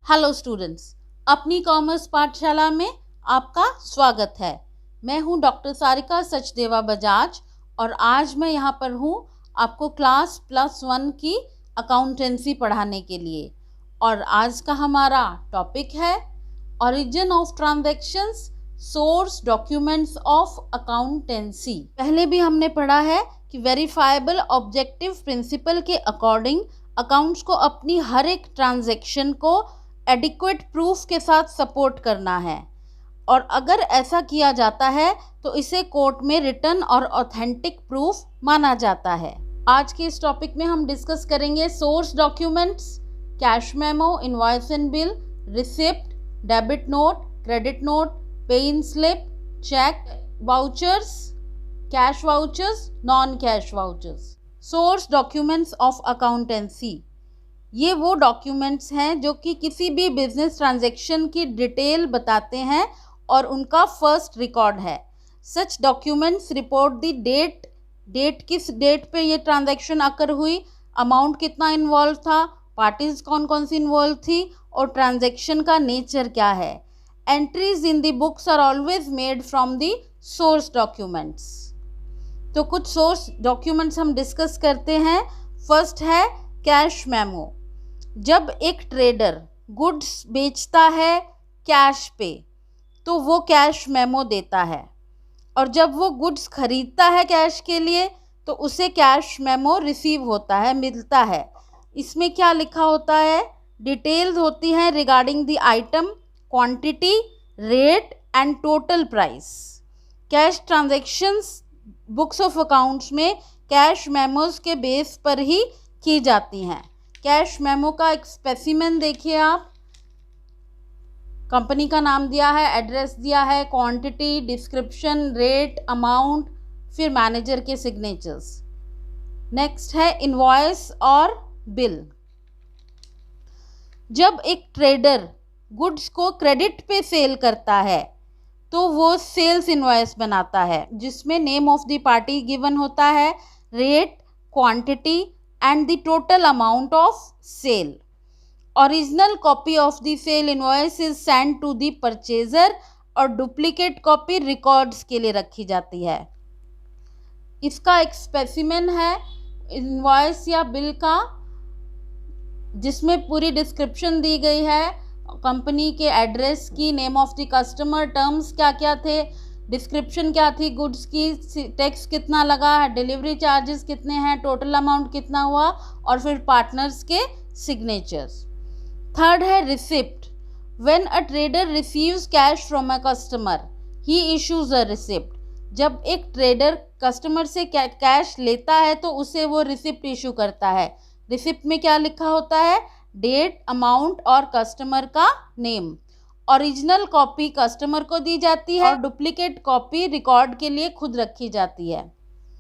Hello students, अपनी commerce पाठशाला में आपका स्वागत है। मैं हूं डॉक्टर सारिका सचदेवा बजाज और आज मैं यहां पर हूं आपको क्लास +1 की अकाउंटेंसी पढ़ाने के लिए। और आज का हमारा टॉपिक है origin of transactions, source documents of accountancy. पहले भी हमने पढ़ा है कि वेरीफाइबल ऑब्जेक्टिव प्रिंसिपल के अकॉर्डिंग अकाउंट्स को अपनी हर एक ट्रांजैक्शन को एडिक्वेट प्रूफ के साथ सपोर्ट करना है, और अगर ऐसा किया जाता है तो इसे कोर्ट में रिटन और ऑथेंटिक प्रूफ माना जाता है। आज के इस टॉपिक में हम डिस्कस करेंगे source documents, cash memo, invoice and bill, receipt, debit note, credit note, pay in slip, cheque, vouchers, cash vouchers, non cash vouchers. Source documents of accountancy, ये वो डॉक्यूमेंट्स हैं जो कि किसी भी बिजनेस ट्रांजैक्शन की डिटेल बताते हैं और उनका फर्स्ट रिकॉर्ड है। सच डॉक्यूमेंट्स रिपोर्ट द डेट किस डेट पे ये ट्रांजैक्शन अकर हुई, अमाउंट कितना इन्वॉल्व था, पार्टीज कौन कौन सी इन्वॉल्व थी और ट्रांजैक्शन का नेचर क्या है। Entries in the books are always made from the source documents. तो कुछ सोर्स डॉक्यूमेंट्स हम डिस्कस करते हैं। फर्स्ट है कैश मेमो। जब एक ट्रेडर गुड्स बेचता है कैश पे तो वो कैश मेमो देता है, और जब वो गुड्स खरीदता है कैश के लिए तो उसे कैश मेमो रिसीव होता है, मिलता है। इसमें क्या लिखा होता है? डिटेल्स होती हैं regarding the item, quantity, rate and total price. Cash transactions books of accounts में कैश मेमोज के बेस पर ही की जाती हैं। कैश मेमो का एक स्पेसिमेन देखिए आप। कंपनी का नाम दिया है, एड्रेस दिया है, क्वांटिटी, डिस्क्रिप्शन, रेट, अमाउंट, फिर मैनेजर के सिग्नेचर्स। नेक्स्ट है इनवॉइस और बिल। जब एक ट्रेडर गुड्स को क्रेडिट पे सेल करता है तो वो सेल्स इनवॉइस बनाता है जिसमें name of the party given होता है, rate, quantity and the total amount of sale. Original copy of the sale invoice is sent to the purchaser और डुप्लीकेट कॉपी रिकॉर्ड्स के लिए रखी जाती है। इसका एक स्पेसिमेन है इनवॉइस या बिल का, जिसमें पूरी डिस्क्रिप्शन दी गई है कंपनी के एड्रेस की, name of the customer, terms क्या क्या थे, डिस्क्रिप्शन क्या थी गुड्स की, टैक्स कितना लगा है, डिलीवरी चार्जेस कितने हैं, टोटल अमाउंट कितना हुआ, और फिर पार्टनर्स के सिग्नेचर्स। थर्ड है receipt. When a trader receives cash from a customer he issues a receipt. जब एक ट्रेडर कस्टमर से कैश लेता है तो उसे वो रिसिप्ट इशू करता है। रिसिप्ट में क्या लिखा होता है? डेट, अमाउंट और कस्टमर का नेम। ओरिजिनल कॉपी कस्टमर को दी जाती है और डुप्लीकेट कॉपी रिकॉर्ड के लिए खुद रखी जाती है।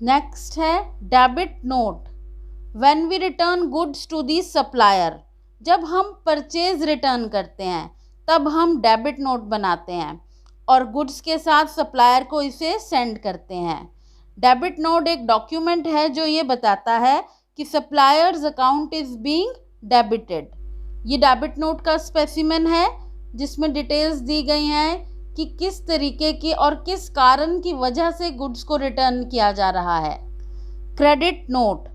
नेक्स्ट है debit note. When we return goods to the supplier, जब हम परचेज रिटर्न करते हैं तब हम डेबिट नोट बनाते हैं और गुड्स के साथ सप्लायर को इसे सेंड करते हैं। डेबिट नोट एक डॉक्यूमेंट है जो ये बताता है कि suppliers account is being debited. ये डेबिट नोट का स्पेसिमेन है जिसमें डिटेल्स दी गई हैं कि किस तरीके की और किस कारण की वजह से गुड्स को रिटर्न किया जा रहा है। Credit note.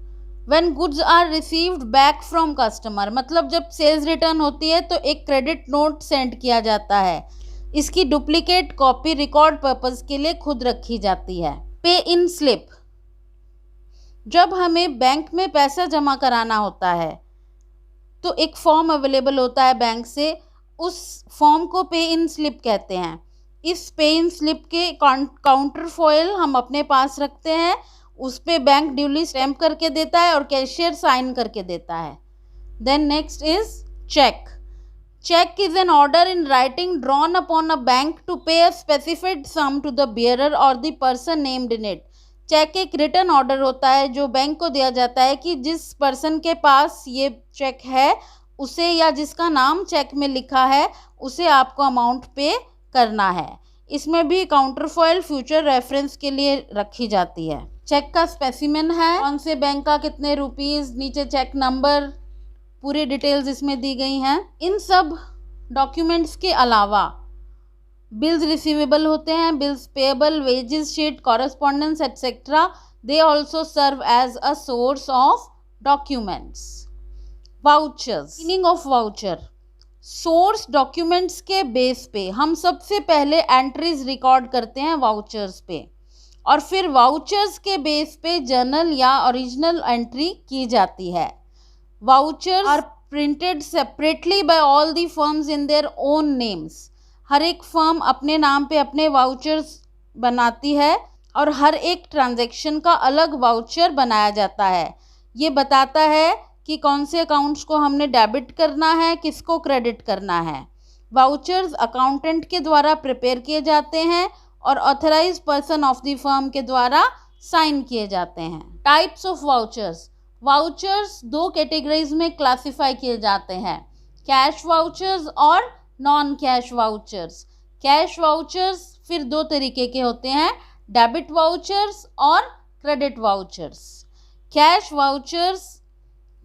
When goods are received back from customer, मतलब जब सेल्स रिटर्न होती है तो एक क्रेडिट नोट सेंड किया जाता है। इसकी डुप्लीकेट कॉपी रिकॉर्ड पर्पस के लिए खुद रखी जाती है। पे इन स्लिप। जब हमें बैंक में पैसा जमा कराना होता है तो एक फॉर्म अवेलेबल होता है बैंक से, उस फॉर्म को पे इन स्लिप कहते हैं। इस पे इन स्लिप के काउंटर फॉइल हम अपने पास रखते हैं, उस पे बैंक ड्यूली स्टैम्प करके देता है और कैशियर साइन करके देता है। Then next is cheque. Cheque is an order in writing drawn upon a bank to pay a specified sum to the bearer और the person named in it. Cheque एक written order होता है जो bank को दिया जाता है कि जिस पर्सन के पास ये चेक है उसे, या जिसका नाम चेक में लिखा है, उसे आपको अमाउंट पे करना है। इसमें भी काउंटर फॉइल फ्यूचर रेफरेंस के लिए रखी जाती है। चेक का स्पेसिमेन है, कौन से बैंक का, कितने रुपीस, नीचे चेक नंबर, पूरी डिटेल्स इसमें दी गई हैं। इन सब डॉक्यूमेंट्स के अलावा बिल्स रिसीवेबल होते हैं, bills payable, wages sheet, correspondence etcetera, they also serve as a source of documents. Vouchers, meaning of voucher, source documents के बेस पे हम सबसे पहले एंट्रीज रिकॉर्ड करते हैं वाउचर्स पे, और फिर वाउचर्स के बेस पे जर्नल या ओरिजिनल एंट्री की जाती है। Vouchers are printed separately by all the firms in their own names. हर एक फर्म अपने नाम पे अपने वाउचर्स बनाती है और हर एक ट्रांजैक्शन का अलग वाउचर बनाया जाता है। ये बताता है कि कौन से अकाउंट्स को हमने डेबिट करना है, किसको क्रेडिट करना है। वाउचर्स अकाउंटेंट के द्वारा प्रिपेयर किए जाते हैं और authorised person of the firm के द्वारा साइन किए जाते हैं। टाइप्स ऑफ वाउचर्स, वाउचर्स दो कैटेगरीज में क्लासिफाई किए जाते हैं, कैश वाउचर्स और non cash vouchers. Cash vouchers फिर दो तरीके के होते हैं, डेबिट वाउचर्स और क्रेडिट वाउचर्स। कैश वाउचर्स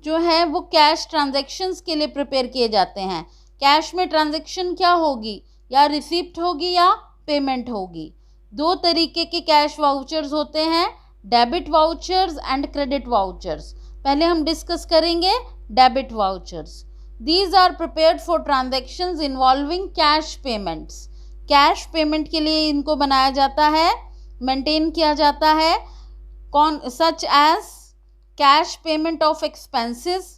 जो है वो कैश ट्रांजैक्शंस के लिए प्रिपेयर किए जाते हैं। कैश में ट्रांजैक्शन क्या होगी, या रिसिप्ट होगी या पेमेंट होगी। दो तरीके के कैश वाउचर्स होते हैं, debit vouchers and credit vouchers. पहले हम डिस्कस करेंगे debit vouchers. These are prepared for transactions involving cash payments. Cash payment के लिए इनको बनाया जाता है, मेंटेन किया जाता है। Such as cash payment of expenses,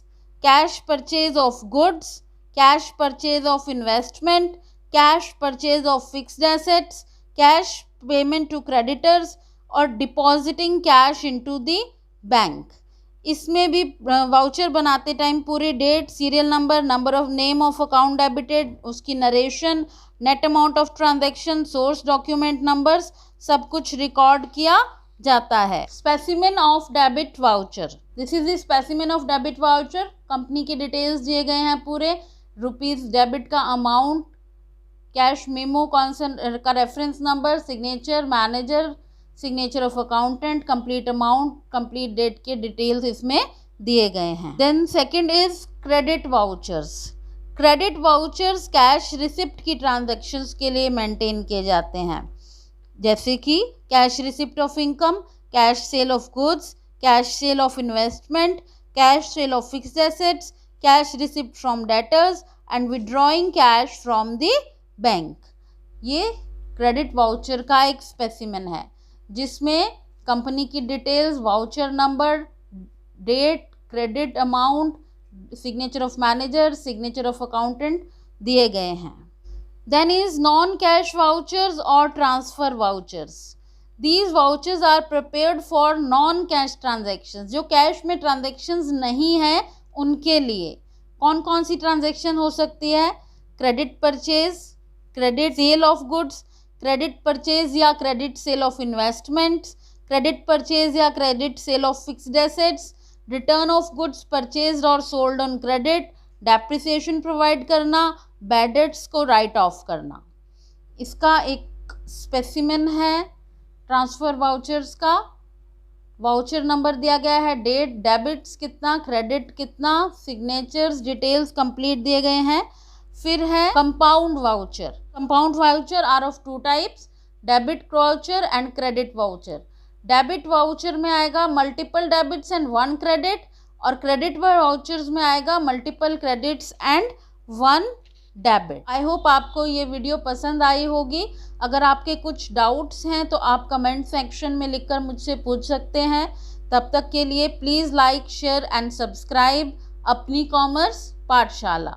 cash purchase of goods, cash purchase of investment, cash purchase of fixed assets, cash payment to creditors और depositing cash into the bank. इसमें भी वाउचर बनाते टाइम पूरी date, serial number, number of name of account debited, उसकी narration, net amount of transaction, source document numbers, सब कुछ record किया जाता है। Specimen of debit voucher, this is the specimen of debit voucher. Company के details दिए गए हैं पूरे, रुपीज डेबिट का अमाउंट, कैश मेमो का reference number, signature manager, signature of accountant, complete amount, complete date के डिटेल्स इसमें दिए गए हैं। Then second is credit vouchers. Credit vouchers cash receipt की ट्रांजैक्शंस के लिए मेंटेन किए जाते हैं, जैसे कि cash receipt of income, cash sale of goods, cash sale of investment, cash sale of fixed assets, cash receipt from debtors and withdrawing cash from the bank. ये credit voucher का एक स्पेसिमेन है जिसमें कंपनी की details, voucher number, date, credit amount, signature of manager, signature of accountant दिए गए हैं। Then is non cash vouchers और transfer vouchers. These vouchers are prepared for non cash transactions. जो कैश में ट्रांजैक्शंस नहीं है उनके लिए कौन कौन सी ट्रांजैक्शन हो सकती है, credit purchase, credit sale of goods, credit purchase या credit sale of investments, credit purchase या credit sale of fixed assets, return of goods purchased और sold on credit, depreciation provide करना, बैड डेट्स को write off करना। इसका एक specimen है transfer vouchers का। वाउचर नंबर दिया गया है, डेट, डेबिट्स कितना, क्रेडिट कितना, सिग्नेचर्स डिटेल्स कंप्लीट दिए गए हैं। फिर है compound voucher. Compound voucher are of two types, debit voucher and credit voucher. Debit voucher में आएगा multiple debits and one credit, और क्रेडिट वाउचर्स में आएगा multiple credits and one debit. I hope आपको ये वीडियो पसंद आई होगी। अगर आपके कुछ डाउट्स हैं तो आप कमेंट सेक्शन में लिखकर मुझसे पूछ सकते हैं। तब तक के लिए please like, share and subscribe अपनी कॉमर्स पाठशाला।